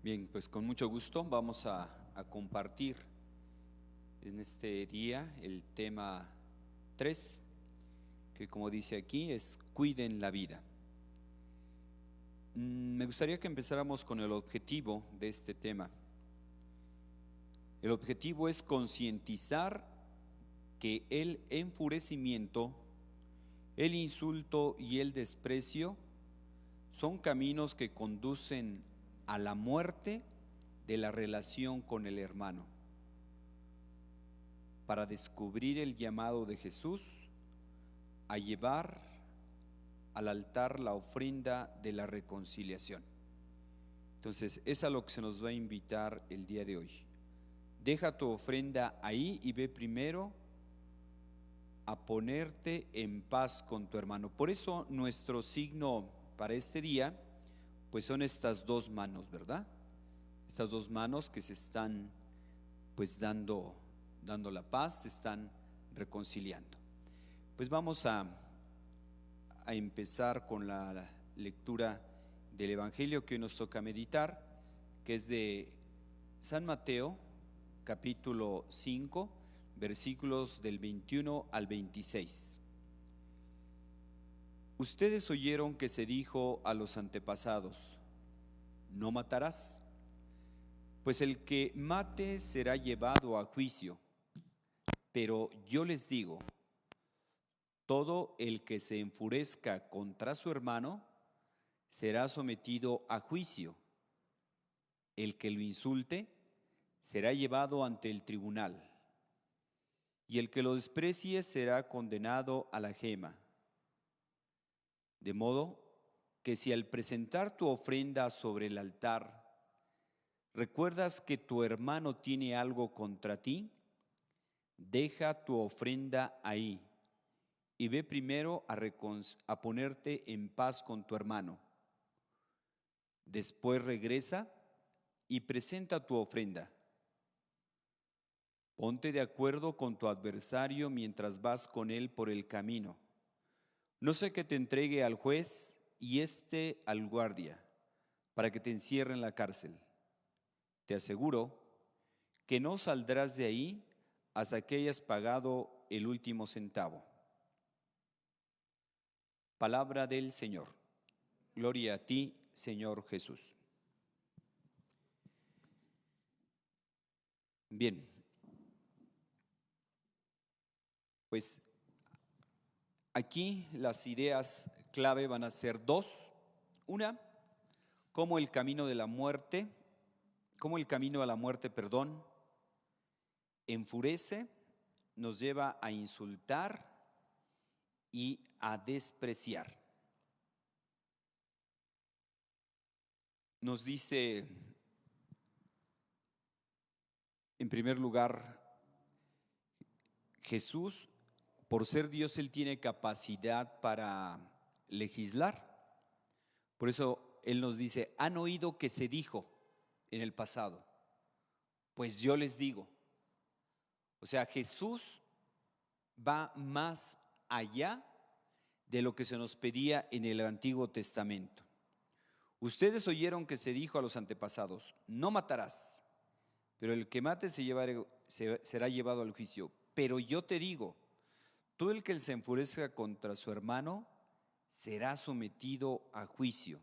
Bien, pues con mucho gusto vamos a compartir en este día el tema 3, que como dice aquí es cuiden la vida. Me gustaría que empezáramos con el objetivo de este tema. El objetivo es concientizar que el enfurecimiento, el insulto y el desprecio son caminos que conducen a la muerte de la relación con el hermano. Para descubrir el llamado de Jesús a llevar al altar la ofrenda de la reconciliación. Entonces, es a lo que se nos va a invitar el día de hoy. Deja tu ofrenda ahí y ve primero a ponerte en paz con tu hermano. Por eso nuestro signo para este día, pues son estas dos manos, ¿verdad? Estas dos manos que se están pues dando la paz, se están reconciliando. Pues vamos a empezar con la lectura del Evangelio que hoy nos toca meditar, que es de San Mateo, capítulo 5, versículos del 21 al 26. Ustedes oyeron que se dijo a los antepasados: no matarás, pues el que mate será llevado a juicio. Pero yo les digo, todo el que se enfurezca contra su hermano será sometido a juicio. El que lo insulte será llevado ante el tribunal, y el que lo desprecie será condenado a la gema. De modo que si al presentar tu ofrenda sobre el altar recuerdas que tu hermano tiene algo contra ti, deja tu ofrenda ahí y ve primero a ponerte en paz con tu hermano. Después regresa y presenta tu ofrenda. Ponte de acuerdo con tu adversario mientras vas con él por el camino. No sea que te entregue al juez y éste al guardia, para que te encierre en la cárcel. Te aseguro que no saldrás de ahí hasta que hayas pagado el último centavo. Palabra del Señor. Gloria a ti, Señor Jesús. Bien, pues aquí las ideas clave van a ser dos. Una, cómo el camino a la muerte, enfurece, nos lleva a insultar y a despreciar. Nos dice, en primer lugar, Jesús, por ser Dios, Él tiene capacidad para legislar. Por eso Él nos dice, han oído que se dijo en el pasado, pues yo les digo. O sea, Jesús va más allá de lo que se nos pedía en el Antiguo Testamento. Ustedes oyeron que se dijo a los antepasados, no matarás, pero el que mate será llevado al juicio. Pero yo te digo, todo el que se enfurezca contra su hermano será sometido a juicio.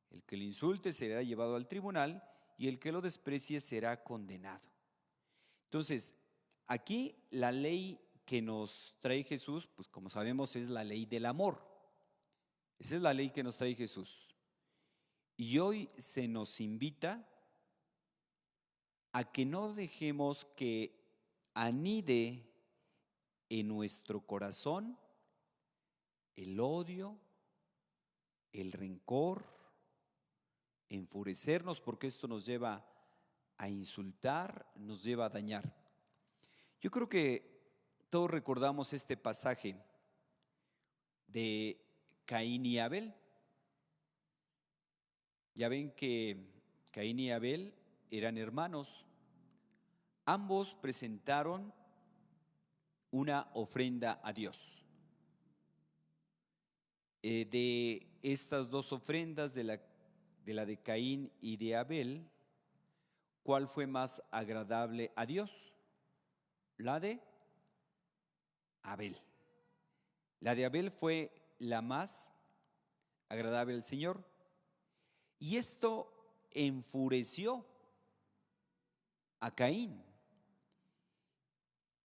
El que lo insulte será llevado al tribunal y el que lo desprecie será condenado. Entonces, aquí la ley que nos trae Jesús, pues como sabemos es la ley del amor. Esa es la ley que nos trae Jesús. Y hoy se nos invita a que no dejemos que anide en nuestro corazón el odio, el rencor, enfurecernos, porque esto nos lleva a insultar, nos lleva a dañar. Yo creo que todos recordamos este pasaje de Caín y Abel. Ya ven que Caín y Abel eran hermanos. Ambos presentaron una ofrenda a Dios. De estas dos ofrendas, de de la de Caín y de Abel, ¿cuál fue más agradable a Dios? La de Abel. La de Abel fue la más agradable al Señor. Y esto enfureció a Caín.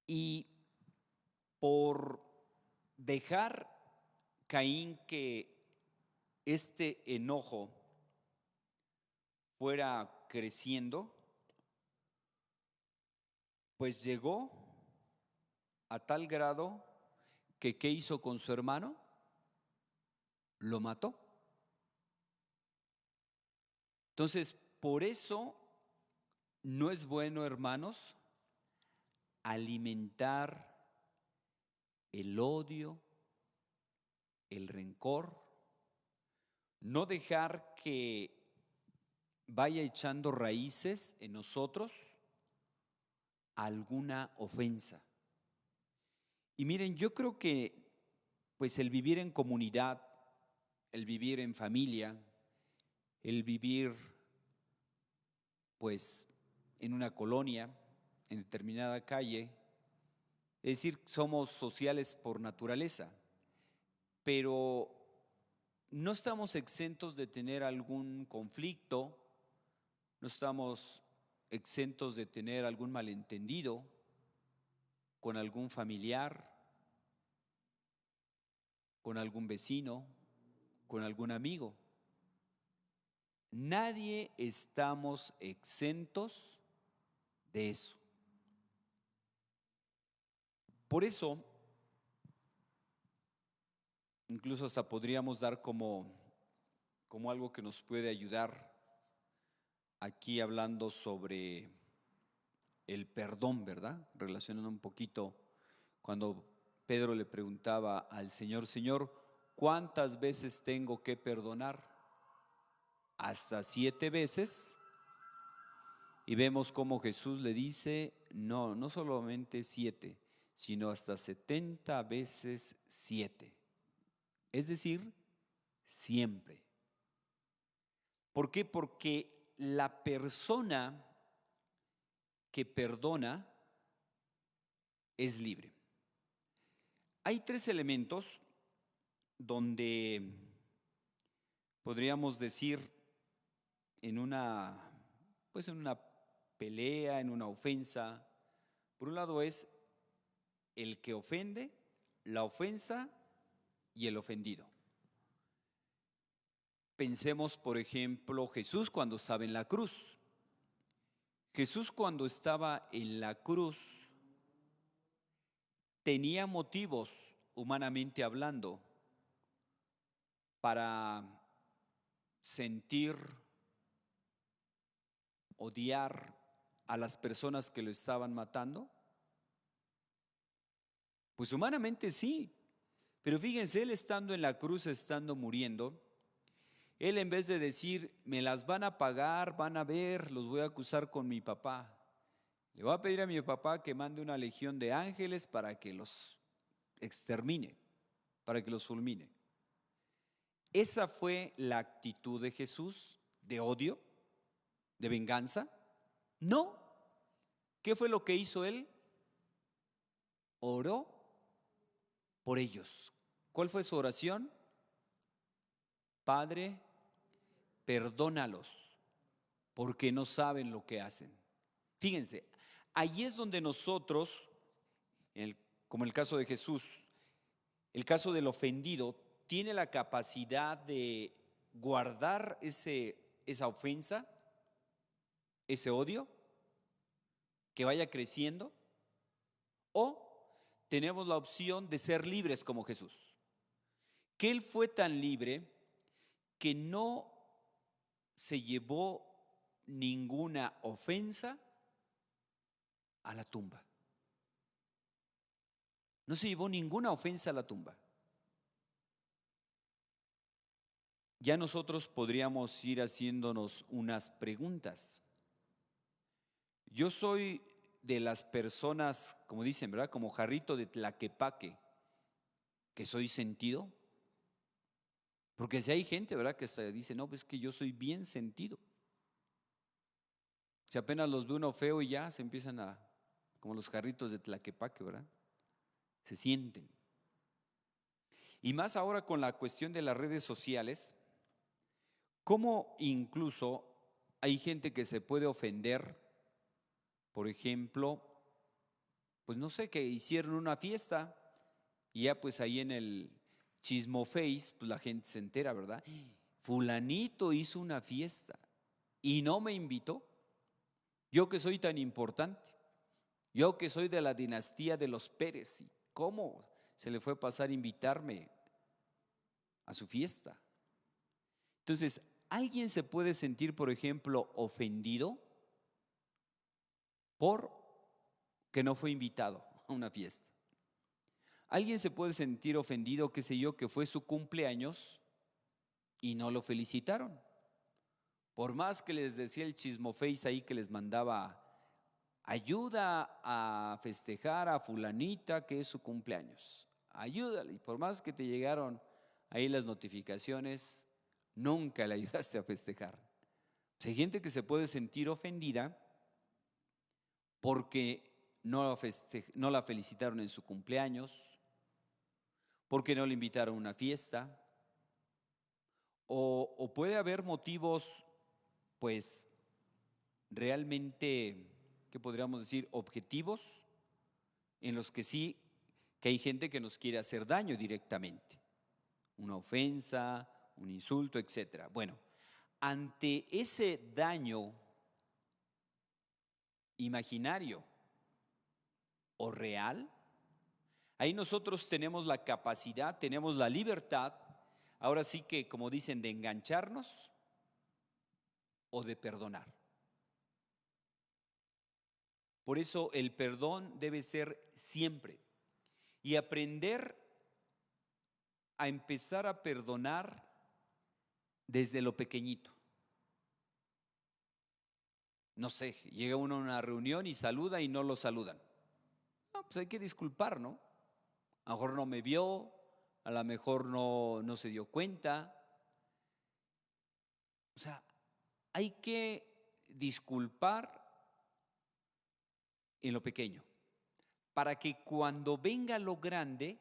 Y por dejar Caín que este enojo fuera creciendo, pues llegó a tal grado que ¿qué hizo con su hermano? Lo mató. Entonces, por eso no es bueno, hermanos, alimentar el odio, el rencor, no dejar que vaya echando raíces en nosotros alguna ofensa. Y miren, yo creo que pues el vivir en comunidad, el vivir en familia, el vivir pues en una colonia, en determinada calle, es decir, somos sociales por naturaleza, pero no estamos exentos de tener algún conflicto, no estamos exentos de tener algún malentendido con algún familiar, con algún vecino, con algún amigo. Nadie estamos exentos de eso. Por eso, incluso hasta podríamos dar como algo que nos puede ayudar aquí hablando sobre el perdón, ¿verdad? Relacionando un poquito cuando Pedro le preguntaba al Señor, Señor, ¿cuántas veces tengo que perdonar? Hasta 7 veces. Y vemos cómo Jesús le dice, no, no solamente 7, sino hasta 70 veces 7. Es decir, siempre. ¿Por qué? Porque la persona que perdona es libre. Hay 3 elementos donde podríamos decir en una pelea, en una ofensa. Por un lado es el que ofende, la ofensa y el ofendido. Pensemos, por ejemplo, Jesús cuando estaba en la cruz. Jesús cuando estaba en la cruz tenía motivos, humanamente hablando, para sentir, odiar a las personas que lo estaban matando. Pues humanamente sí, pero fíjense, él estando en la cruz, estando muriendo, él en vez de decir, me las van a pagar, van a ver, los voy a acusar con mi papá, le voy a pedir a mi papá que mande una legión de ángeles para que los extermine, para que los fulmine. ¿Esa fue la actitud de Jesús de odio, de venganza? No. ¿Qué fue lo que hizo él? Oró por ellos. ¿Cuál fue su oración? Padre, perdónalos, porque no saben lo que hacen. Fíjense, ahí es donde nosotros, como el caso de Jesús, el caso del ofendido, tiene la capacidad de guardar esa ofensa, ese odio, que vaya creciendo, o tenemos la opción de ser libres como Jesús, que Él fue tan libre que no se llevó ninguna ofensa a la tumba. No se llevó ninguna ofensa a la tumba. Ya nosotros podríamos ir haciéndonos unas preguntas. Yo soy de las personas, como dicen, ¿verdad? Como jarrito de Tlaquepaque, que soy sentido. Porque si hay gente, ¿verdad?, que hasta dice, no, pues que yo soy bien sentido. Si apenas los ve uno feo y ya se empiezan a, como los jarritos de Tlaquepaque, ¿verdad? Se sienten. Y más ahora con la cuestión de las redes sociales, cómo incluso hay gente que se puede ofender, por ejemplo, pues no sé, que hicieron una fiesta y ya pues ahí en el Chismo Face, pues la gente se entera, ¿verdad? Fulanito hizo una fiesta y no me invitó. Yo que soy tan importante, yo que soy de la dinastía de los Pérez, ¿y cómo se le fue a pasar a invitarme a su fiesta? Entonces, ¿alguien se puede sentir, por ejemplo, ofendido por que no fue invitado a una fiesta? ¿Alguien se puede sentir ofendido, qué sé yo, que fue su cumpleaños y no lo felicitaron? Por más que les decía el Chismo Face ahí que les mandaba ayuda a festejar a fulanita que es su cumpleaños. Ayúdale. Y por más que te llegaron ahí las notificaciones, nunca le ayudaste a festejar. Pues hay gente que se puede sentir ofendida porque no la felicitaron en su cumpleaños, porque no le invitaron a una fiesta, o puede haber motivos, pues, realmente, ¿qué podríamos decir? Objetivos, en los que sí, que hay gente que nos quiere hacer daño directamente, una ofensa, un insulto, etcétera. Bueno, ante ese daño imaginario o real, ahí nosotros tenemos la capacidad, tenemos la libertad, ahora sí que, como dicen, de engancharnos o de perdonar. Por eso el perdón debe ser siempre y aprender a empezar a perdonar desde lo pequeñito. No sé, llega uno a una reunión y saluda y no lo saludan. No, pues hay que disculpar, ¿no? A lo mejor no me vio, a lo mejor no se dio cuenta. O sea, hay que disculpar en lo pequeño, para que cuando venga lo grande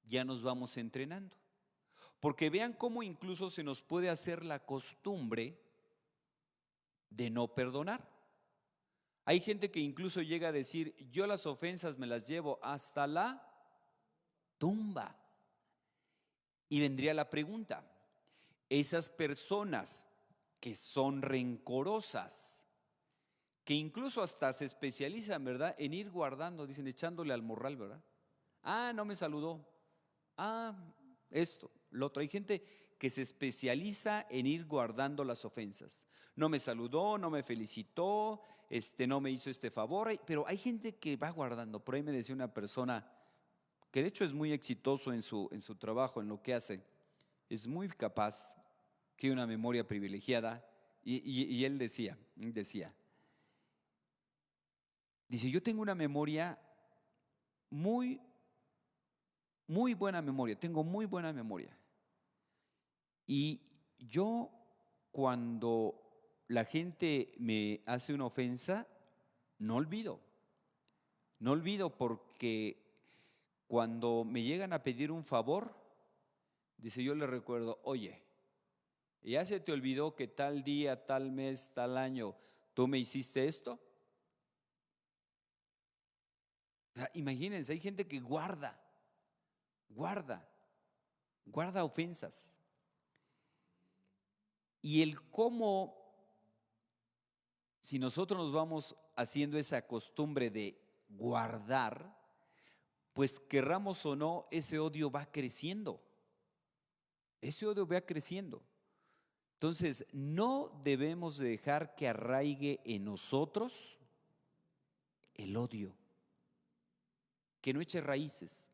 ya nos vamos entrenando. Porque vean cómo incluso se nos puede hacer la costumbre de no perdonar. Hay gente que incluso llega a decir, yo las ofensas me las llevo hasta la tumba. Y vendría la pregunta, esas personas que son rencorosas, que incluso hasta se especializan, ¿verdad?, en ir guardando, dicen, echándole al morral, ¿verdad? Ah, no me saludó. Ah, esto, lo otro. Hay gente que se especializa en ir guardando las ofensas. No me saludó, no me felicitó, no me hizo este favor, pero hay gente que va guardando. Por ahí me decía una persona que de hecho es muy exitoso en su trabajo, en lo que hace, es muy capaz, tiene una memoria privilegiada, y él decía, dice, yo tengo una memoria muy, muy buena memoria, tengo muy buena memoria. Y yo cuando la gente me hace una ofensa, no olvido, no olvido porque cuando me llegan a pedir un favor, dice, yo le recuerdo, oye, ¿ya se te olvidó que tal día, tal mes, tal año tú me hiciste esto? O sea, imagínense, hay gente que guarda, guarda ofensas. Y el cómo, si nosotros nos vamos haciendo esa costumbre de guardar, pues querramos o no, ese odio va creciendo. Ese odio va creciendo. Entonces, no debemos dejar que arraigue en nosotros el odio, que no eche raíces.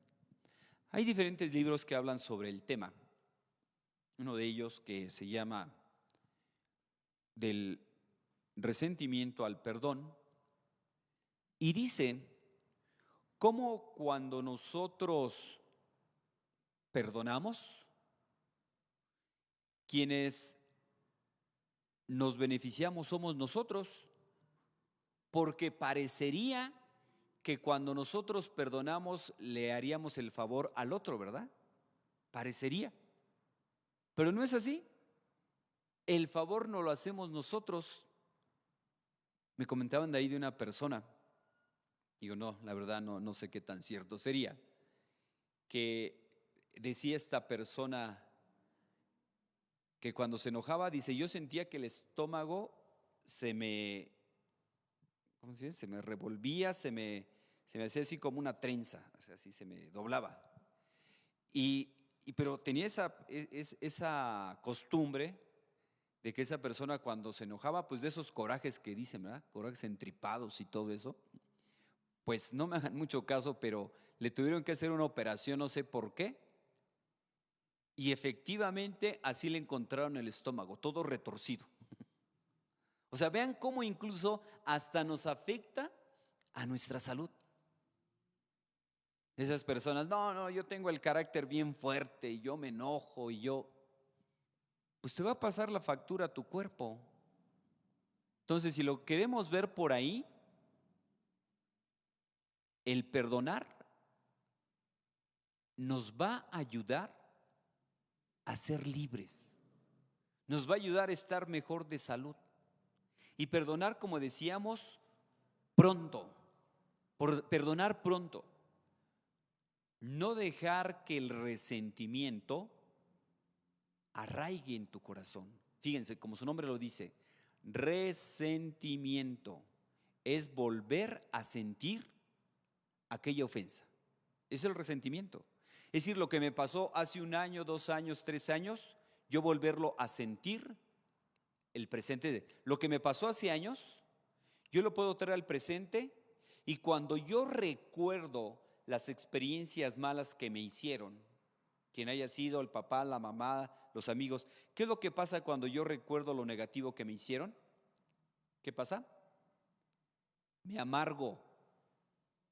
Hay diferentes libros que hablan sobre el tema. Uno de ellos que se llama Del resentimiento al perdón, y dice cómo cuando nosotros perdonamos, quienes nos beneficiamos somos nosotros, porque parecería que cuando nosotros perdonamos le haríamos el favor al otro, ¿verdad? Parecería, pero no es así. El favor no lo hacemos nosotros. Me comentaban de ahí de una persona, digo, no, la verdad no sé qué tan cierto sería, que decía esta persona que cuando se enojaba, dice, yo sentía que el estómago se me, ¿cómo se dice? Se me revolvía, se me hacía así como una trenza, o sea, así se me doblaba. Pero tenía esa costumbre de que esa persona cuando se enojaba, pues de esos corajes que dicen, ¿verdad? Corajes entripados y todo eso, pues no me hagan mucho caso, pero le tuvieron que hacer una operación, no sé por qué, y efectivamente así le encontraron el estómago, todo retorcido. O sea, vean cómo incluso hasta nos afecta a nuestra salud. Esas personas, no, yo tengo el carácter bien fuerte y yo me enojo pues te va a pasar la factura a tu cuerpo. Entonces, si lo queremos ver por ahí, el perdonar nos va a ayudar a ser libres, nos va a ayudar a estar mejor de salud. Y perdonar, como decíamos, pronto, perdonar pronto. No dejar que el resentimiento arraigue en tu corazón. Fíjense, como su nombre lo dice, resentimiento es volver a sentir aquella ofensa. Es el resentimiento. Es decir, lo que me pasó hace 1 año, 2 años, 3 años, yo volverlo a sentir el presente. Lo que me pasó hace años, yo lo puedo traer al presente y cuando yo recuerdo las experiencias malas que me hicieron, quien haya sido el papá, la mamá, los amigos, ¿qué es lo que pasa cuando yo recuerdo lo negativo que me hicieron? ¿Qué pasa? Me amargo,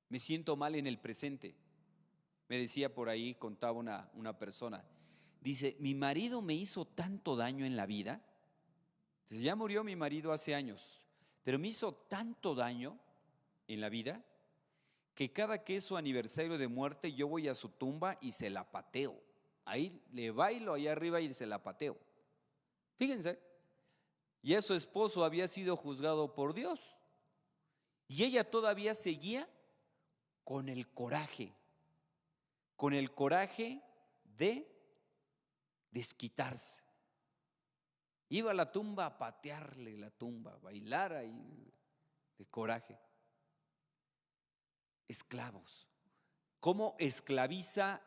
me siento mal en el presente. Me decía por ahí, contaba una persona, dice, mi marido me hizo tanto daño en la vida. Dice, ya murió mi marido hace años, pero me hizo tanto daño en la vida que cada que es su aniversario de muerte yo voy a su tumba y se la pateo. Ahí le bailo allá arriba y se la pateo. Fíjense, ya su esposo había sido juzgado por Dios y ella todavía seguía con el coraje de desquitarse. Iba a la tumba a patearle la tumba, a bailar ahí de coraje. Esclavos. ¿Cómo esclaviza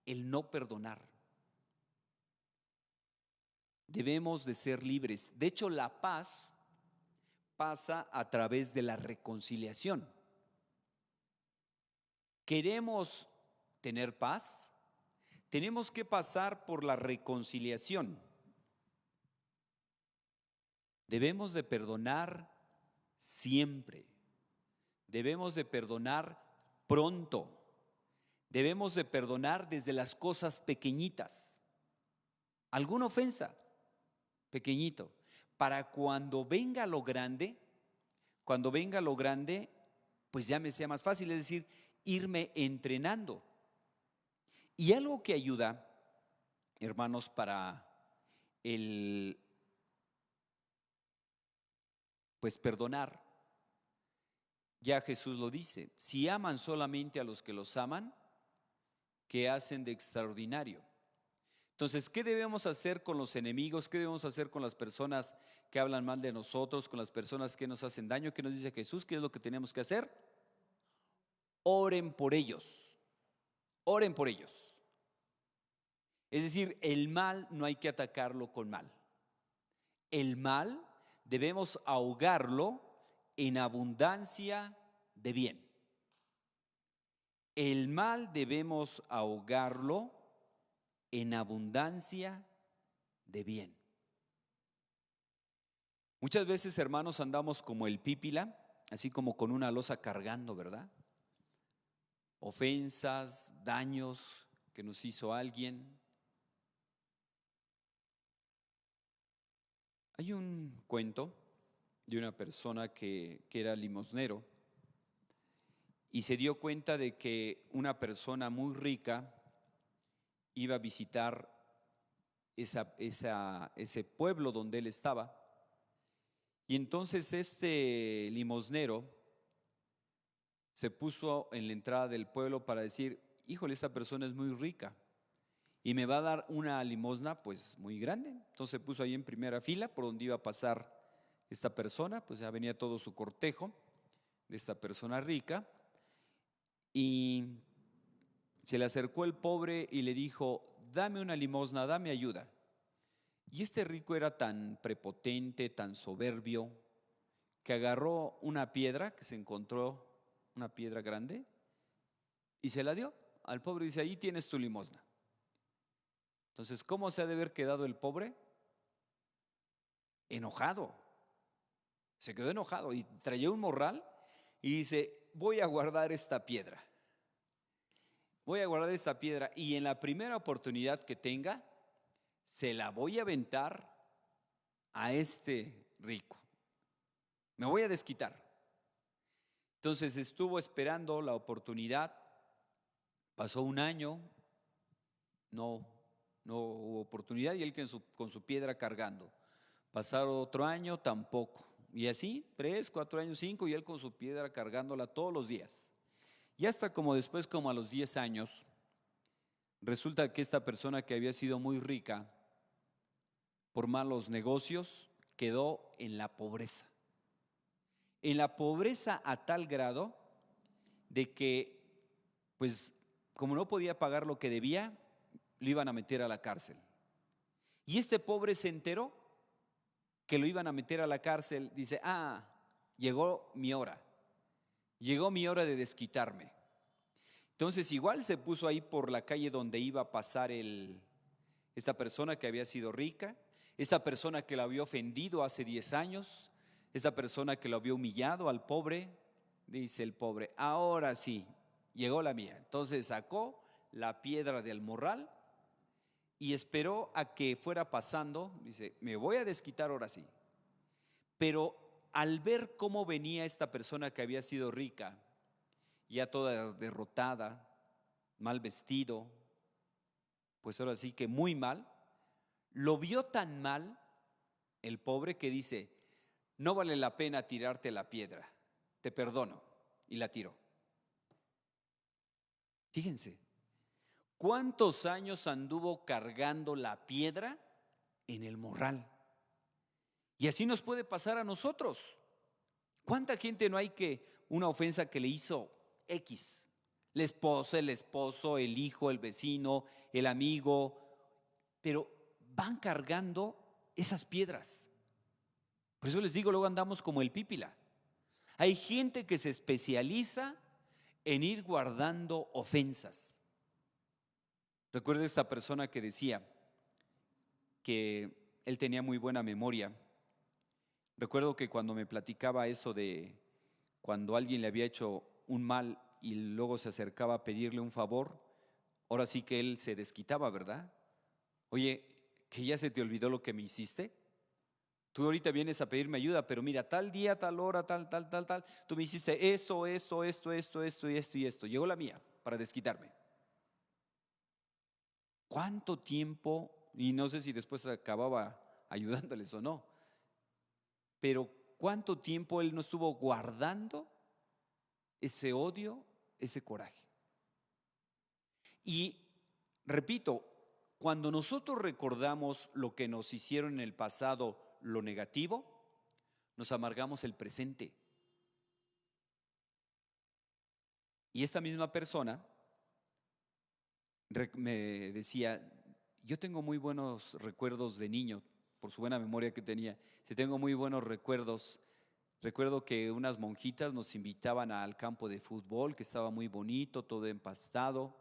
el no perdonar? Debemos de ser libres. De hecho, la paz pasa a través de la reconciliación. ¿Queremos tener paz? Tenemos que pasar por la reconciliación. Debemos de perdonar siempre. Debemos de perdonar pronto. Debemos de perdonar desde las cosas pequeñitas. Alguna ofensa, pequeñito, para cuando venga lo grande, pues ya me sea más fácil, es decir, irme entrenando. Y algo que ayuda, hermanos, para el pues perdonar, ya Jesús lo dice, si aman solamente a los que los aman, ¿qué hacen de extraordinario? Entonces, ¿qué debemos hacer con los enemigos? ¿Qué debemos hacer con las personas que hablan mal de nosotros, con las personas que nos hacen daño? ¿Qué nos dice Jesús? ¿Qué es lo que tenemos que hacer? Oren por ellos. Oren por ellos. Es decir, el mal no hay que atacarlo con mal. El mal debemos ahogarlo en abundancia de bien. El mal debemos ahogarlo en abundancia de bien. Muchas veces, hermanos, andamos como el pípila, así como con una losa cargando, ¿verdad? Ofensas, daños que nos hizo alguien. Hay un cuento de una persona que era limosnero y se dio cuenta de que una persona muy rica iba a visitar ese pueblo donde él estaba. Y entonces este limosnero se puso en la entrada del pueblo para decir, híjole, esta persona es muy rica y me va a dar una limosna pues muy grande. Entonces se puso ahí en primera fila por donde iba a pasar esta persona, pues ya venía todo su cortejo de esta persona rica y se le acercó el pobre y le dijo, dame una limosna, dame ayuda. Y este rico era tan prepotente, tan soberbio, que agarró una piedra que se encontró, una piedra grande, y se la dio al pobre y dice, ahí tienes tu limosna. Entonces, ¿cómo se ha de haber quedado el pobre? Enojado. Se quedó enojado y traía un morral y dice, voy a guardar esta piedra. Voy a guardar esta piedra y en la primera oportunidad que tenga, se la voy a aventar a este rico. Me voy a desquitar. Entonces estuvo esperando la oportunidad, pasó un año, no hubo oportunidad y él con su piedra cargando. Pasaron otro año, tampoco. Y así, 3, 4 años, 5, y él con su piedra cargándola todos los días. Y hasta como después, como a los 10 años, resulta que esta persona que había sido muy rica por malos negocios quedó en la pobreza. En la pobreza a tal grado de que, pues, como no podía pagar lo que debía, lo iban a meter a la cárcel. Y este pobre se enteró que lo iban a meter a la cárcel, dice, llegó mi hora de desquitarme. Entonces igual se puso ahí por la calle donde iba a pasar esta persona que había sido rica, esta persona que lo había ofendido hace 10 años, esta persona que lo había humillado al pobre, dice el pobre, ahora sí, llegó la mía. Entonces sacó la piedra del morral y esperó a que fuera pasando, dice, me voy a desquitar ahora sí. Pero al ver cómo venía esta persona que había sido rica, ya toda derrotada, mal vestido, pues ahora sí que muy mal, lo vio tan mal el pobre que dice, no vale la pena tirarte la piedra, te perdono, y la tiró. Fíjense, ¿cuántos años anduvo cargando la piedra en el morral? Y así nos puede pasar a nosotros. ¿Cuánta gente no hay que una ofensa que le hizo X? La esposa, el esposo, el hijo, el vecino, el amigo, pero van cargando esas piedras. Por eso les digo, luego andamos como el pípila. Hay gente que se especializa en ir guardando ofensas. Recuerdo esta persona que decía que él tenía muy buena memoria. Recuerdo que cuando me platicaba eso de cuando alguien le había hecho un mal y luego se acercaba a pedirle un favor, ahora sí que él se desquitaba, ¿verdad? Oye, que ya se te olvidó lo que me hiciste. Tú ahorita vienes a pedirme ayuda, pero mira, tal día, tal hora, tal, tú me hiciste esto y esto. Llegó la mía para desquitarme. ¿Cuánto tiempo? Y no sé si después acababa ayudándoles o no, pero ¿cuánto tiempo él no estuvo guardando ese odio, ese coraje? Y repito, cuando nosotros recordamos lo que nos hicieron en el pasado, lo negativo, nos amargamos el presente. Y esta misma persona me decía, yo tengo muy buenos recuerdos de niño, por su buena memoria que tenía, si tengo muy buenos recuerdos. Recuerdo que unas monjitas nos invitaban al campo de fútbol, que estaba muy bonito, todo empastado.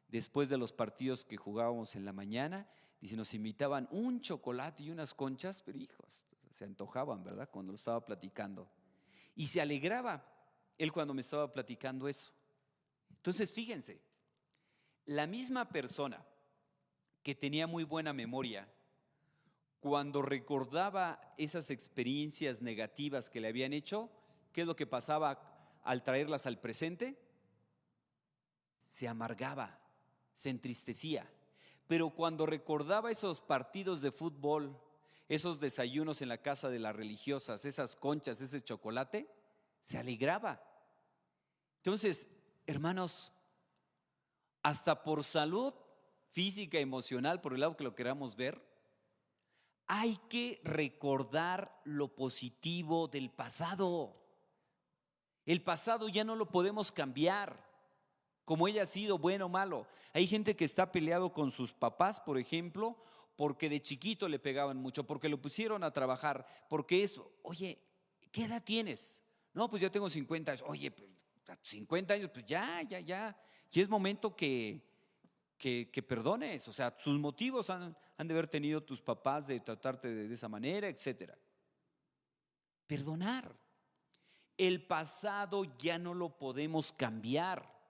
Después de los partidos que jugábamos en la mañana, dice, nos invitaban un chocolate y unas conchas, pero hijos, se antojaban, ¿verdad? Cuando lo estaba platicando. Y se alegraba él cuando me estaba platicando eso. Entonces, fíjense, la misma persona que tenía muy buena memoria, cuando recordaba esas experiencias negativas que le habían hecho, ¿qué es lo que pasaba al traerlas al presente? Se amargaba, se entristecía. Pero cuando recordaba esos partidos de fútbol, esos desayunos en la casa de las religiosas, esas conchas, ese chocolate, se alegraba. Entonces, hermanos, hasta por salud física, emocional, por el lado que lo queramos ver, hay que recordar lo positivo del pasado. El pasado ya no lo podemos cambiar, como haya sido bueno o malo. Hay gente que está peleado con sus papás, por ejemplo, porque de chiquito le pegaban mucho, porque lo pusieron a trabajar, porque eso, oye, ¿qué edad tienes? No, pues yo tengo 50 años. Oye, pues, 50 años, pues ya. Y es momento que perdones. O sea, sus motivos han de haber tenido tus papás de tratarte de esa manera, etcétera. Perdonar. El pasado ya no lo podemos cambiar.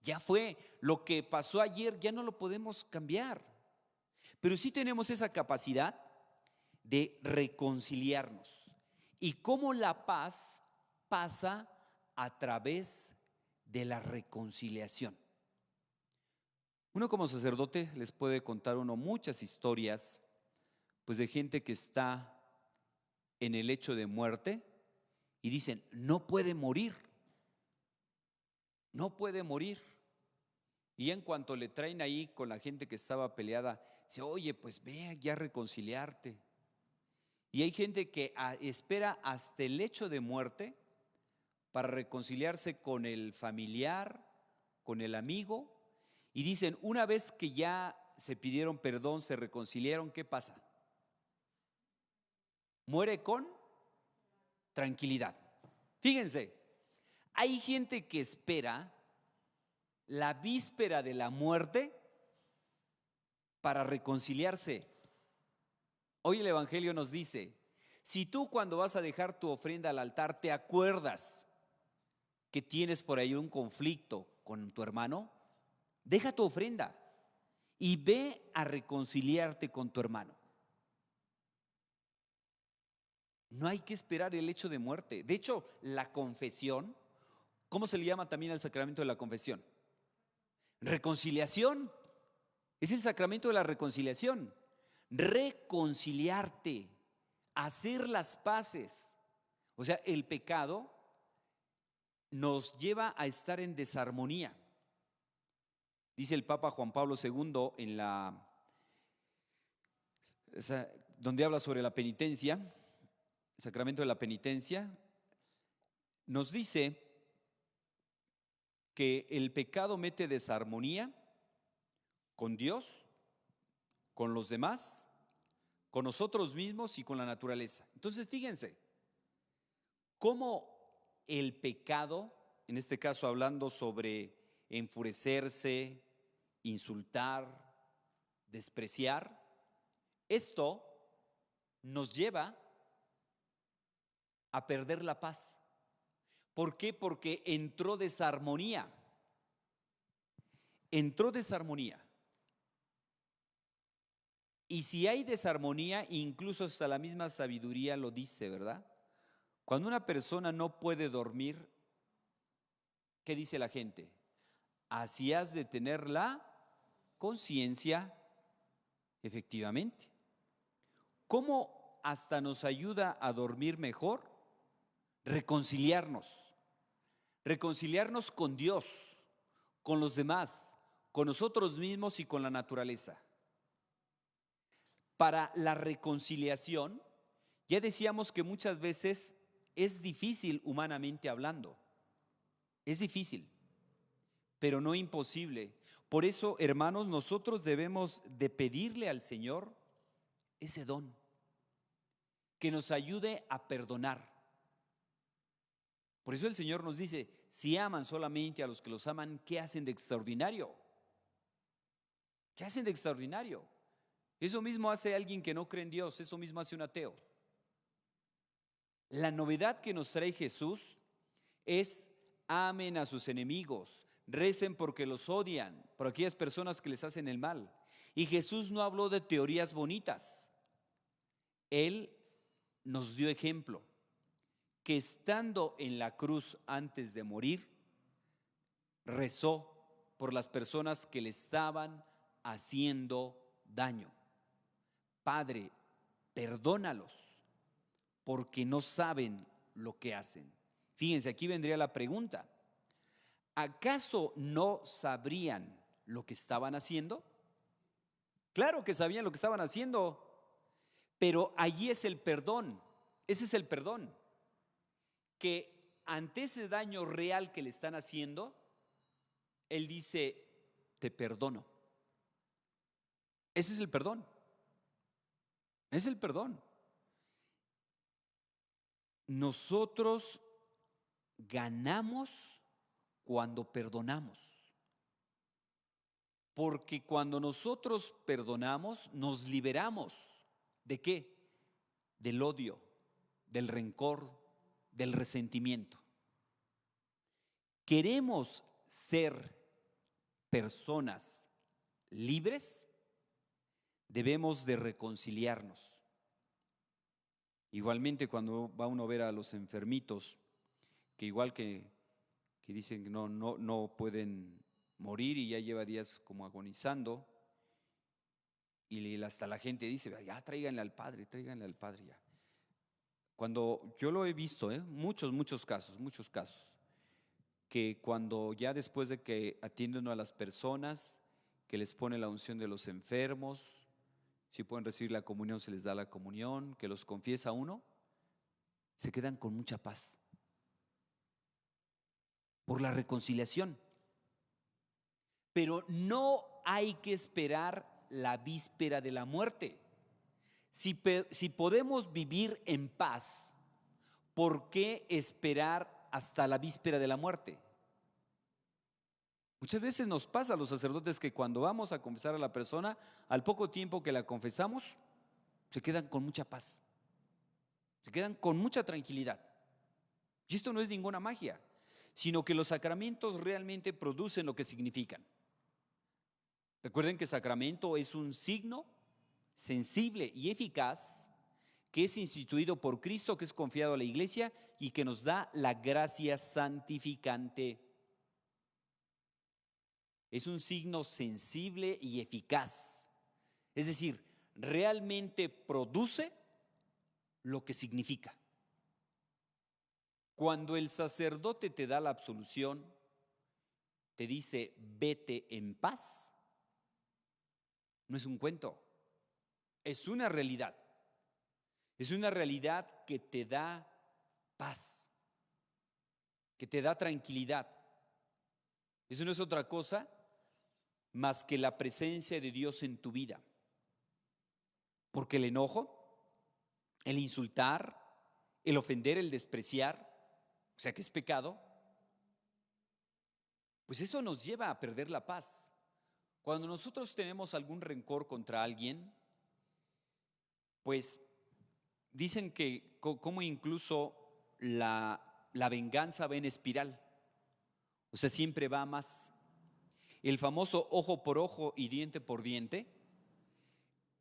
Ya fue. Lo que pasó ayer ya no lo podemos cambiar. Pero sí tenemos esa capacidad de reconciliarnos. Y cómo la paz pasa a través de la reconciliación. Uno como sacerdote les puede contar muchas historias, pues de gente que está en el lecho de muerte y dicen, no puede morir, no puede morir. Y en cuanto le traen ahí con la gente que estaba peleada, dice, oye, pues ve aquí a reconciliarte. Y hay gente que espera hasta el lecho de muerte para reconciliarse con el familiar, con el amigo, y dicen, una vez que ya se pidieron perdón, se reconciliaron, ¿qué pasa? Muere con tranquilidad. Fíjense, hay gente que espera la víspera de la muerte para reconciliarse. Hoy el Evangelio nos dice, si tú cuando vas a dejar tu ofrenda al altar te acuerdas que tienes por ahí un conflicto con tu hermano, deja tu ofrenda y ve a reconciliarte con tu hermano. No hay que esperar el hecho de muerte. De hecho, la confesión, ¿cómo se le llama también al sacramento de la confesión? Reconciliación. Es el sacramento de la reconciliación. Reconciliarte, hacer las paces. O sea, el pecado nos lleva a estar en desarmonía. Dice el Papa Juan Pablo II donde habla sobre la penitencia, el sacramento de la penitencia, nos dice que el pecado mete desarmonía con Dios, con los demás, con nosotros mismos y con la naturaleza. Entonces, fíjense, cómo el pecado, en este caso hablando sobre enfurecerse, insultar, despreciar, esto nos lleva a perder la paz. ¿Por qué? Porque entró desarmonía. Entró desarmonía. Y si hay desarmonía, incluso hasta la misma sabiduría lo dice, ¿verdad? Cuando una persona no puede dormir, ¿qué dice la gente? Así has de tener la conciencia, efectivamente. ¿Cómo hasta nos ayuda a dormir mejor? Reconciliarnos. Reconciliarnos con Dios, con los demás, con nosotros mismos y con la naturaleza. Para la reconciliación, ya decíamos que muchas veces es difícil humanamente hablando. Es difícil, pero no imposible. Por eso, hermanos, nosotros debemos de pedirle al Señor ese don, que nos ayude a perdonar. Por eso el Señor nos dice, si aman solamente a los que los aman, ¿qué hacen de extraordinario? ¿Qué hacen de extraordinario? Eso mismo hace alguien que no cree en Dios, eso mismo hace un ateo. La novedad que nos trae Jesús es amen a sus enemigos, recen porque los odian, por aquellas personas que les hacen el mal. Y Jesús no habló de teorías bonitas. Él nos dio ejemplo que estando en la cruz antes de morir, rezó por las personas que le estaban haciendo daño. Padre, perdónalos porque no saben lo que hacen. Fíjense, aquí vendría la pregunta. ¿Acaso no sabrían lo que estaban haciendo? Claro que sabían lo que estaban haciendo, pero allí es el perdón. Ese es el perdón. Que ante ese daño real que le están haciendo, Él dice, te perdono. Ese es el perdón. Es el perdón. Nosotros ganamos cuando perdonamos. Porque cuando nosotros perdonamos, nos liberamos. ¿De qué? Del odio, del rencor, del resentimiento. ¿Queremos ser personas libres? Debemos de reconciliarnos. Igualmente cuando va uno a ver a los enfermitos, que igual que dicen que no pueden morir y ya lleva días como agonizando, y hasta la gente dice, ya tráiganle al padre ya. Cuando yo lo he visto, muchos casos, que cuando ya después de que atienden a las personas, que les pone la unción de los enfermos, si pueden recibir la comunión se les da la comunión, que los confiesa uno, se quedan con mucha paz por la reconciliación. Pero no hay que esperar la víspera de la muerte. Si podemos vivir en paz, ¿por qué esperar hasta la víspera de la muerte? Muchas veces nos pasa a los sacerdotes que cuando vamos a confesar a la persona, al poco tiempo que la confesamos, se quedan con mucha paz, se quedan con mucha tranquilidad. Y esto no es ninguna magia, sino que los sacramentos realmente producen lo que significan. Recuerden que sacramento es un signo sensible y eficaz que es instituido por Cristo, que es confiado a la Iglesia y que nos da la gracia santificante. Es un signo sensible y eficaz. Es decir, realmente produce lo que significa. Cuando el sacerdote te da la absolución, te dice, vete en paz, no es un cuento, es una realidad. Es una realidad que te da paz, que te da tranquilidad. Eso no es otra cosa más que la presencia de Dios en tu vida. Porque el enojo, el insultar, el ofender, el despreciar, o sea que es pecado, pues eso nos lleva a perder la paz. Cuando nosotros tenemos algún rencor contra alguien, pues dicen que como incluso la venganza va en espiral, o sea, siempre va a más. El famoso ojo por ojo y diente por diente,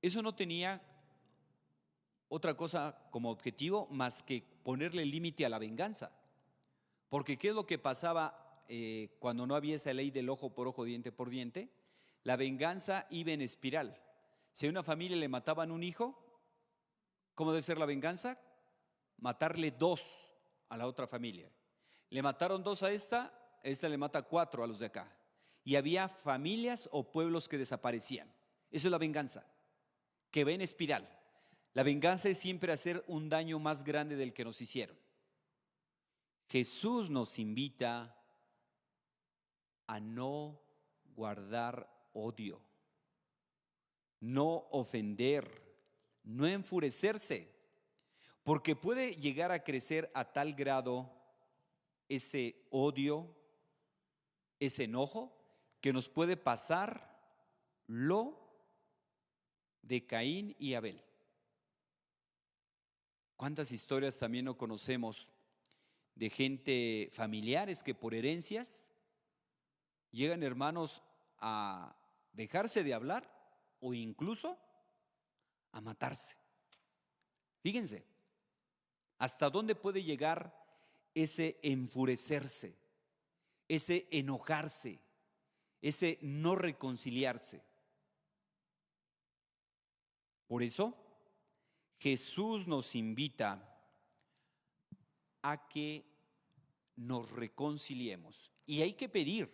eso no tenía otra cosa como objetivo más que ponerle límite a la venganza. Porque ¿qué es lo que pasaba cuando no había esa ley del ojo por ojo, diente por diente? La venganza iba en espiral. Si a una familia le mataban un hijo, ¿cómo debe ser la venganza? Matarle dos a la otra familia. Le mataron dos a esta le mata cuatro a los de acá. Y había familias o pueblos que desaparecían. Eso es la venganza, que va en espiral. La venganza es siempre hacer un daño más grande del que nos hicieron. Jesús nos invita a no guardar odio, no ofender, no enfurecerse, porque puede llegar a crecer a tal grado ese odio, ese enojo, que nos puede pasar lo de Caín y Abel. ¿Cuántas historias también no conocemos de gente, familiares que por herencias llegan, hermanos, a dejarse de hablar o incluso a matarse? Fíjense, ¿hasta dónde puede llegar ese enfurecerse, ese enojarse, ese no reconciliarse? Por eso, Jesús nos invita a que nos reconciliemos. Y hay que pedir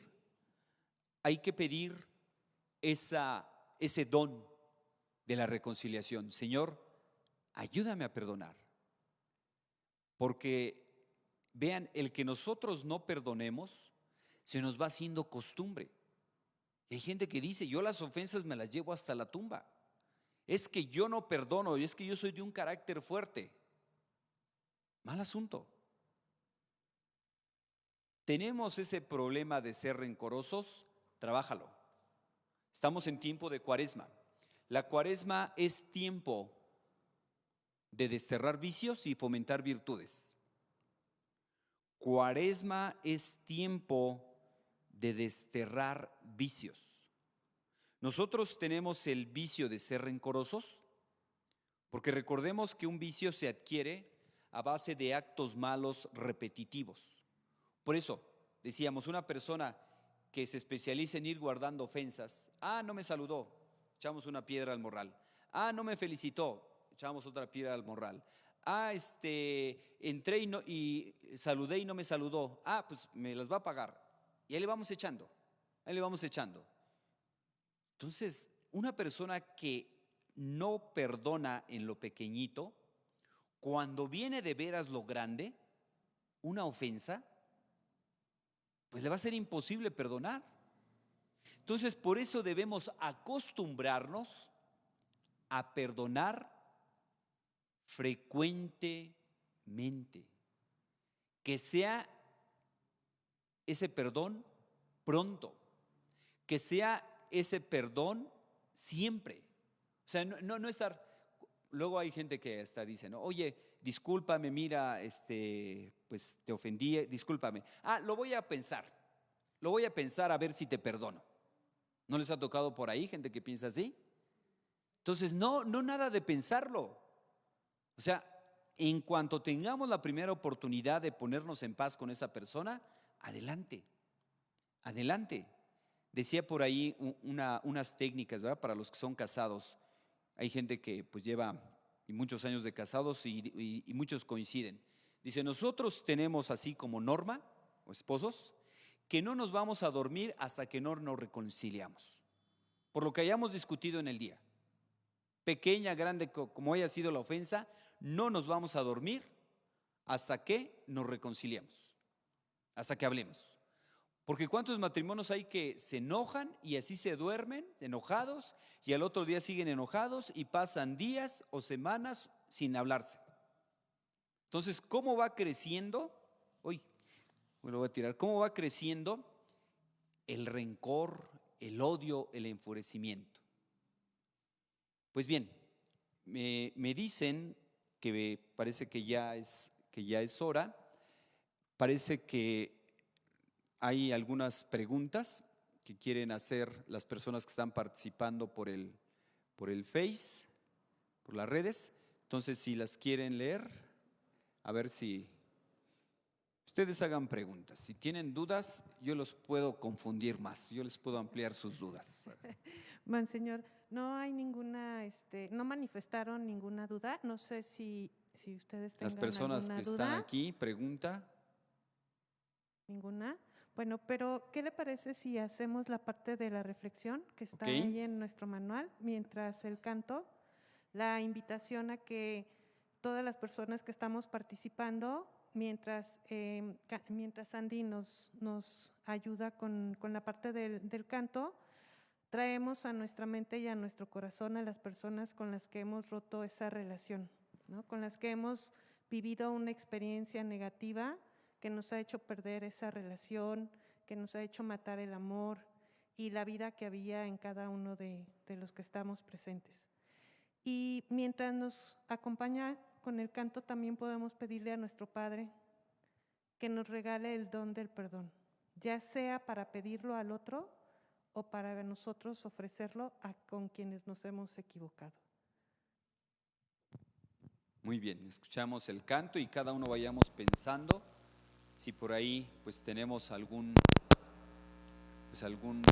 ese don de la reconciliación. Señor, ayúdame a perdonar. Porque vean, el que nosotros no perdonemos se nos va haciendo costumbre. Hay gente que dice, yo las ofensas me las llevo hasta la tumba. Es que yo no perdono, y es que yo soy de un carácter fuerte. Mal asunto. ¿Tenemos ese problema de ser rencorosos? Trabájalo. Estamos en tiempo de Cuaresma. La Cuaresma es tiempo de desterrar vicios y fomentar virtudes. Cuaresma es tiempo de desterrar vicios. Nosotros tenemos el vicio de ser rencorosos, porque recordemos que un vicio se adquiere a base de actos malos repetitivos. Por eso, decíamos, una persona que se especializa en ir guardando ofensas, no me saludó, echamos una piedra al morral. No me felicitó, echamos otra piedra al morral. Entré y saludé y no me saludó. Pues me las va a pagar. Y ahí le vamos echando, ahí le vamos echando. Entonces, una persona que no perdona en lo pequeñito, cuando viene de veras lo grande, una ofensa, pues le va a ser imposible perdonar. Entonces, por eso debemos acostumbrarnos a perdonar frecuentemente. Que sea ese perdón pronto, que sea ese perdón siempre. O sea, no estar. Luego hay gente que hasta dice, ¿no? Oye, discúlpame, mira, pues te ofendí, discúlpame. Lo voy a pensar a ver si te perdono. ¿No les ha tocado por ahí gente que piensa así? Entonces, no nada de pensarlo. O sea, en cuanto tengamos la primera oportunidad de ponernos en paz con esa persona, adelante, adelante. Decía por ahí unas técnicas, ¿verdad? Para los que son casados. Hay gente que pues lleva muchos años de casados y muchos coinciden. Dice, nosotros tenemos así como norma, o esposos, que no nos vamos a dormir hasta que no nos reconciliamos, por lo que hayamos discutido en el día. Pequeña, grande, como haya sido la ofensa, no nos vamos a dormir hasta que nos reconciliemos, hasta que hablemos. Porque ¿cuántos matrimonios hay que se enojan y así se duermen enojados y al otro día siguen enojados y pasan días o semanas sin hablarse? Entonces, ¿cómo va creciendo? Me lo voy a tirar. ¿Cómo va creciendo el rencor, el odio, el enfurecimiento? Pues bien, me dicen que parece que ya es hora. Parece que hay algunas preguntas que quieren hacer las personas que están participando por el Face, por las redes. Entonces, si las quieren leer, a ver si ustedes hagan preguntas. Si tienen dudas, yo los puedo confundir más, yo les puedo ampliar sus dudas. Monseñor, no hay ninguna, no manifestaron ninguna duda. No sé si ustedes Las tengan personas alguna que están duda. aquí, pregunta. Ninguna. Bueno, pero ¿qué le parece si hacemos la parte de la reflexión que está Ok. ahí en nuestro manual mientras el canto? La invitación a que todas las personas que estamos participando, mientras Andy nos ayuda con la parte del canto, traemos a nuestra mente y a nuestro corazón a las personas con las que hemos roto esa relación, ¿no? Con las que hemos vivido una experiencia negativa que nos ha hecho perder esa relación, que nos ha hecho matar el amor y la vida que había en cada uno de los que estamos presentes. Y mientras nos acompaña con el canto, también podemos pedirle a nuestro Padre que nos regale el don del perdón, ya sea para pedirlo al otro o para nosotros ofrecerlo con quienes nos hemos equivocado. Muy bien, escuchamos el canto y cada uno vayamos pensando si por ahí pues tenemos algún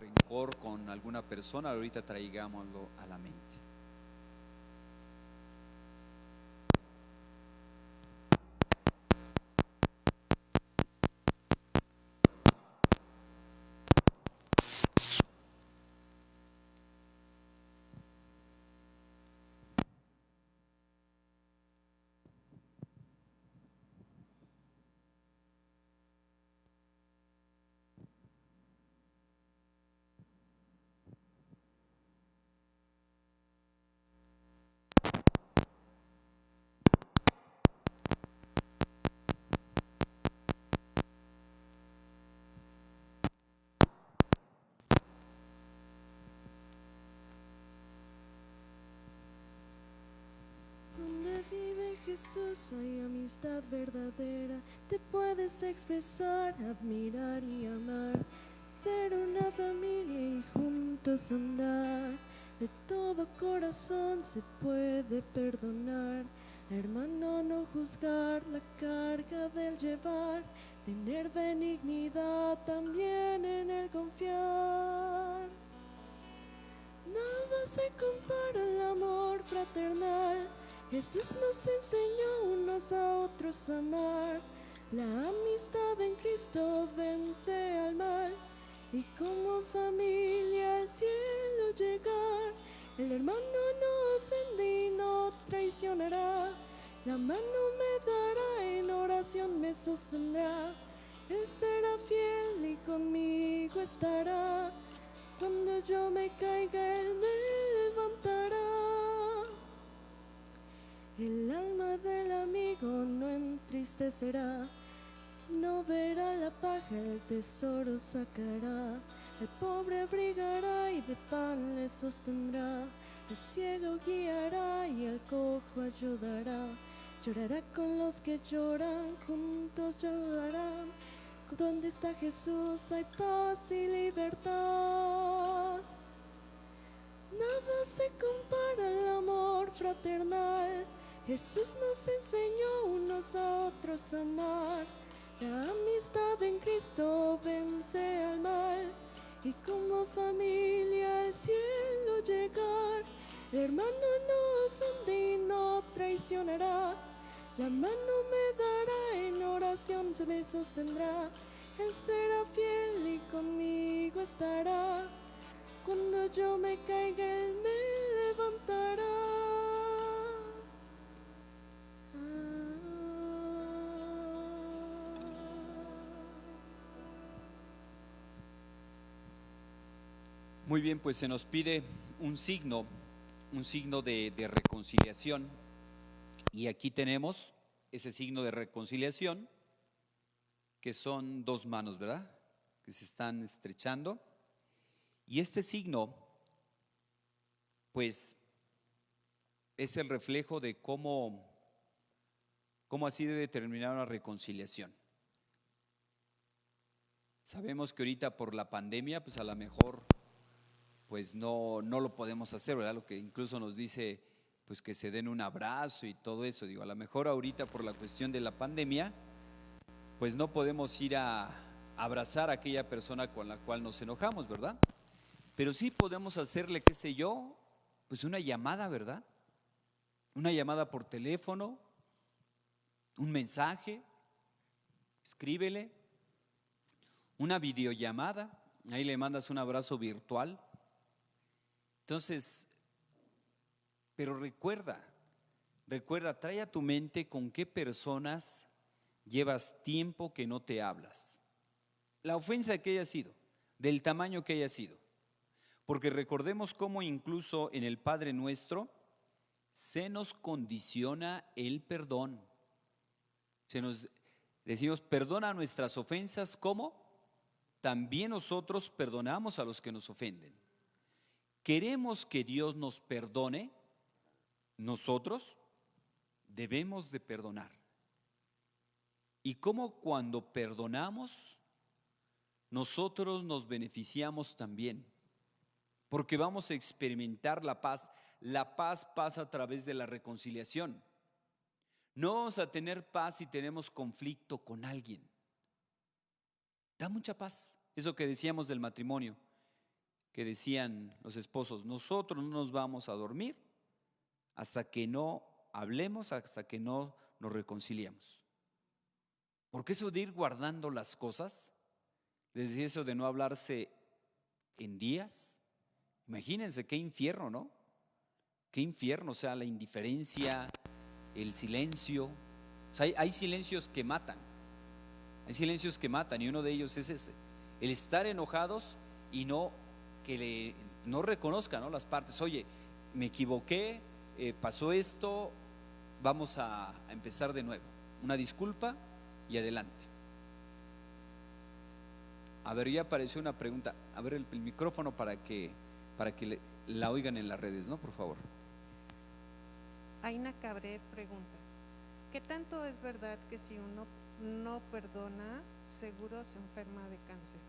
rencor con alguna persona, ahorita traigámoslo a la mente. Donde vive Jesús hay amistad verdadera, te puedes expresar, admirar y amar, ser una familia y juntos andar. De todo corazón se puede perdonar, hermano, no juzgar la carga del llevar, tener benignidad también en el confiar. Nada se compara al amor fraternal. Jesús nos enseñó unos a otros a amar. La amistad en Cristo vence al mal. Y como familia al cielo llegar. El hermano no ofende y no traicionará. La mano me dará, en oración me sostendrá. Él será fiel y conmigo estará. Cuando yo me caiga, Él me levantará. El alma del amigo no entristecerá, no verá la paja, el tesoro sacará. El pobre abrigará y de pan le sostendrá. El ciego guiará y al cojo ayudará. Llorará con los que lloran, juntos llorarán. Donde está Jesús hay paz y libertad. Nada se compara al amor fraternal. Jesús nos enseñó unos a otros a amar. La amistad en Cristo vence al mal. Y como familia al cielo llegar. El hermano no ofende y no traicionará. La mano me dará, en oración se me sostendrá. Él será fiel y conmigo estará. Cuando yo me caiga, Él me levantará. Muy bien, pues se nos pide un signo de reconciliación. Y aquí tenemos ese signo de reconciliación, que son dos manos, ¿verdad? Que se están estrechando. Y este signo, pues, es el reflejo de cómo así debe terminar una reconciliación. Sabemos que ahorita por la pandemia, pues a lo mejor, pues no lo podemos hacer, ¿verdad? Lo que incluso nos dice, pues que se den un abrazo y todo eso. Digo, a lo mejor ahorita por la cuestión de la pandemia, pues no podemos ir a abrazar a aquella persona con la cual nos enojamos, ¿verdad? Pero sí podemos hacerle, qué sé yo, pues una llamada, ¿verdad? Una llamada por teléfono, un mensaje, escríbele, una videollamada, ahí le mandas un abrazo virtual. Entonces, pero recuerda, trae a tu mente con qué personas llevas tiempo que no te hablas. La ofensa que haya sido, del tamaño que haya sido. Porque recordemos cómo incluso en el Padre Nuestro se nos condiciona el perdón. Decimos, perdona nuestras ofensas, ¿cómo? También nosotros perdonamos a los que nos ofenden. ¿Queremos que Dios nos perdone? Nosotros debemos de perdonar. Y cómo cuando perdonamos, nosotros nos beneficiamos también. Porque vamos a experimentar la paz. La paz pasa a través de la reconciliación. No vamos a tener paz si tenemos conflicto con alguien. Da mucha paz. Eso que decíamos del matrimonio, que decían los esposos, nosotros no nos vamos a dormir hasta que no hablemos, hasta que no nos reconciliemos. Porque eso de ir guardando las cosas, les decía eso de no hablarse en días, imagínense qué infierno, ¿no? Qué infierno, o sea, la indiferencia, el silencio. O sea, hay silencios que matan, hay silencios que matan y uno de ellos es ese, el estar enojados y no reconozcan, ¿no?, las partes. Oye, me equivoqué, pasó esto, vamos a empezar de nuevo. Una disculpa y adelante. A ver, ya apareció una pregunta. A ver, el micrófono para que la oigan en las redes, ¿no? Por favor. Aina Cabré pregunta, ¿qué tanto es verdad que si uno no perdona, seguro se enferma de cáncer?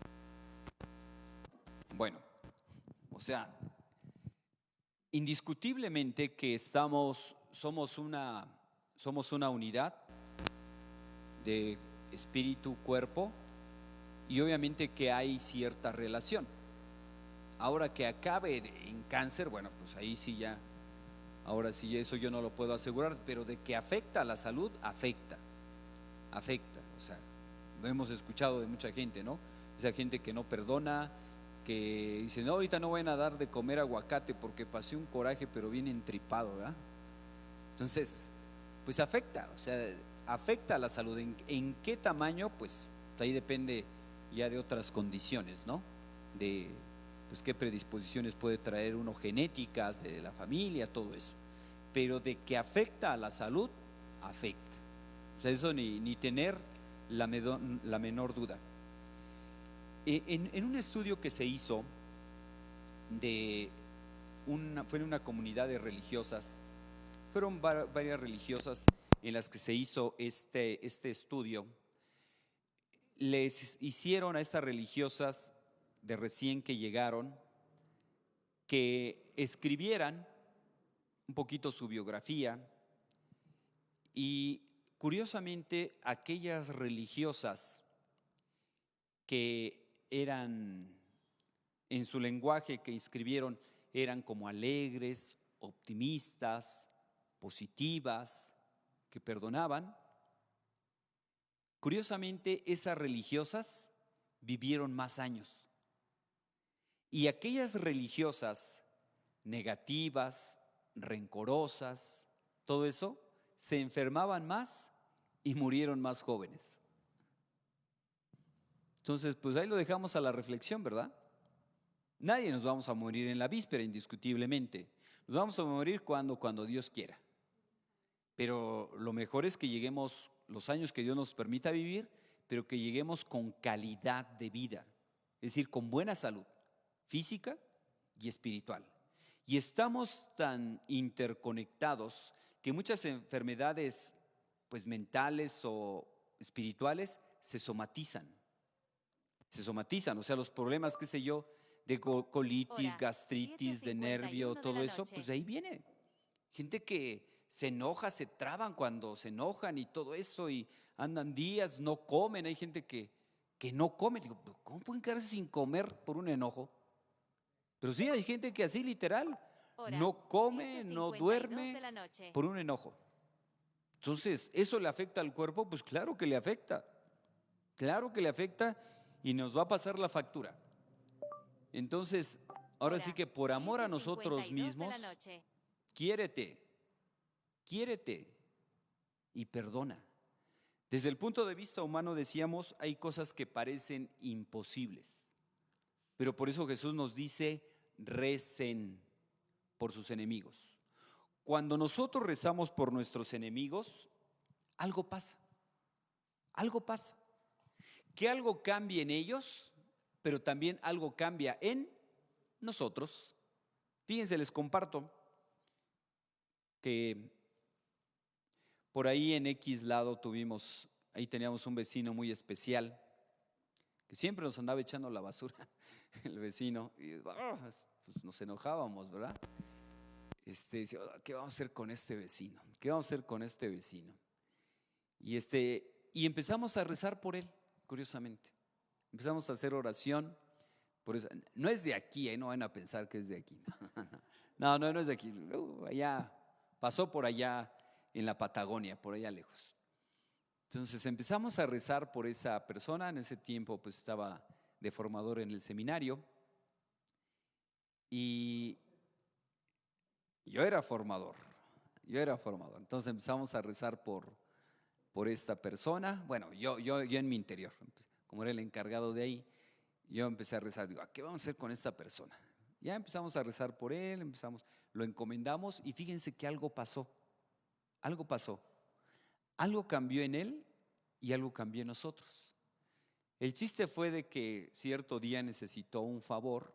Bueno, o sea, indiscutiblemente que somos una unidad de espíritu, cuerpo, y obviamente que hay cierta relación. Ahora que acabe en cáncer, bueno, pues ahí sí ya, ahora sí eso yo no lo puedo asegurar, pero de que afecta a la salud, afecta. O sea, lo hemos escuchado de mucha gente, ¿no? Esa gente que no perdona, que dice, no, ahorita no van a dar de comer aguacate porque pasé un coraje, pero bien entripado, ¿verdad? Entonces, pues afecta, o sea, afecta a la salud. ¿En qué tamaño? Pues ahí depende ya de otras condiciones, ¿no? De pues qué predisposiciones puede traer uno, genéticas, de la familia, todo eso. Pero de que afecta a la salud, afecta. O sea, eso ni tener la menor duda. En un estudio que se hizo fue en una comunidad de religiosas, fueron varias religiosas en las que se hizo este estudio. Les hicieron a estas religiosas de recién que llegaron que escribieran un poquito su biografía, y curiosamente aquellas religiosas que eran, en su lenguaje que escribieron, eran como alegres, optimistas, positivas, que perdonaban, curiosamente esas religiosas vivieron más años. Y aquellas religiosas negativas, rencorosas, todo eso, se enfermaban más y murieron más jóvenes. Entonces, pues ahí lo dejamos a la reflexión, ¿verdad? Nadie nos vamos a morir en la víspera, indiscutiblemente. Nos vamos a morir cuando Dios quiera. Pero lo mejor es que lleguemos los años que Dios nos permita vivir, pero que lleguemos con calidad de vida, es decir, con buena salud física y espiritual. Y estamos tan interconectados que muchas enfermedades, pues mentales o espirituales, se somatizan, o sea, los problemas, qué sé yo, de colitis, gastritis, de nervio, todo eso, pues de ahí viene. Gente que se enoja, se traban cuando se enojan y todo eso, y andan días, no comen. Hay gente que no come. Digo, ¿cómo pueden quedarse sin comer por un enojo? Pero sí, hay gente que así literal no come, no duerme por un enojo. Entonces, ¿eso le afecta al cuerpo? Pues claro que le afecta. Claro que le afecta y nos va a pasar la factura. Entonces, ahora sí que por amor a nosotros mismos, quiérete y perdona. Desde el punto de vista humano, decíamos, hay cosas que parecen imposibles, pero por eso Jesús nos dice, recen por sus enemigos. Cuando nosotros rezamos por nuestros enemigos, algo pasa, que algo cambie en ellos, pero también algo cambia en nosotros. Fíjense, les comparto que por ahí en X lado ahí teníamos un vecino muy especial que siempre nos andaba echando la basura, el vecino, y pues nos enojábamos, ¿verdad? Decía, ¿qué vamos a hacer con este vecino? ¿Qué vamos a hacer con este vecino? Y empezamos a rezar por él, curiosamente. Empezamos a hacer oración. Por eso. No es de aquí, no van a pensar que es de aquí. No es de aquí. Allá, pasó por allá en la Patagonia, por allá lejos. Entonces empezamos a rezar por esa persona. En ese tiempo pues estaba de formador en el seminario. Y yo era formador. Entonces empezamos a rezar por esta persona. Bueno, yo en mi interior, como era el encargado de ahí, yo empecé a rezar. Digo, ¿qué vamos a hacer con esta persona? Ya empezamos a rezar por él, lo encomendamos y fíjense que algo pasó. Algo cambió en él y algo cambió en nosotros. El chiste fue de que cierto día necesitó un favor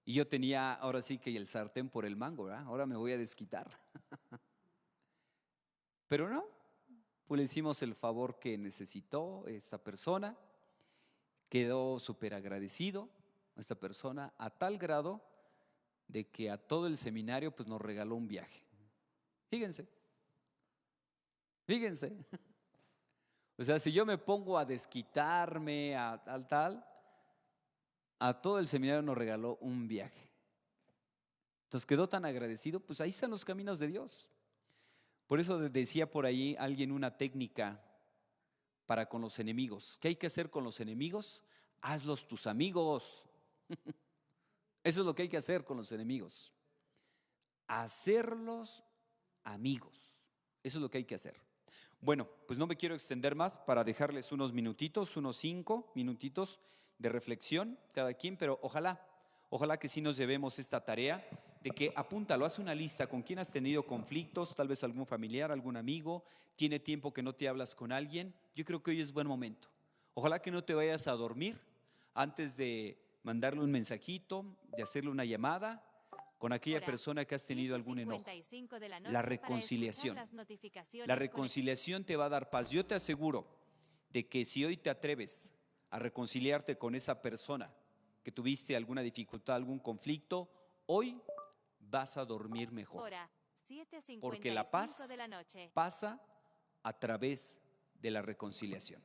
y yo tenía ahora sí que el sartén por el mango, ¿verdad? Ahora me voy a desquitar. Pero no, pues le hicimos el favor que necesitó esta persona, quedó súper agradecido esta persona a tal grado de que a todo el seminario pues nos regaló un viaje. Fíjense. O sea, si yo me pongo a desquitarme, a tal, a todo el seminario nos regaló un viaje. Entonces quedó tan agradecido, pues ahí están los caminos de Dios. Por eso decía por ahí alguien una técnica para con los enemigos. ¿Qué hay que hacer con los enemigos? Hazlos tus amigos. Eso es lo que hay que hacer con los enemigos. Hacerlos amigos. Eso es lo que hay que hacer. Bueno, pues no me quiero extender más para dejarles unos minutitos, unos 5 minutitos de reflexión cada quien, pero ojalá que sí nos llevemos esta tarea de que apúntalo, haz una lista con quién has tenido conflictos, tal vez algún familiar, algún amigo, tiene tiempo que no te hablas con alguien. Yo creo que hoy es buen momento. Ojalá que no te vayas a dormir antes de mandarle un mensajito, de hacerle una llamada con aquella persona que has tenido algún enojo. La reconciliación. La reconciliación te va a dar paz. Yo te aseguro de que si hoy te atreves a reconciliarte con esa persona que tuviste alguna dificultad, algún conflicto, hoy vas a dormir mejor. Porque la paz pasa a través de la reconciliación.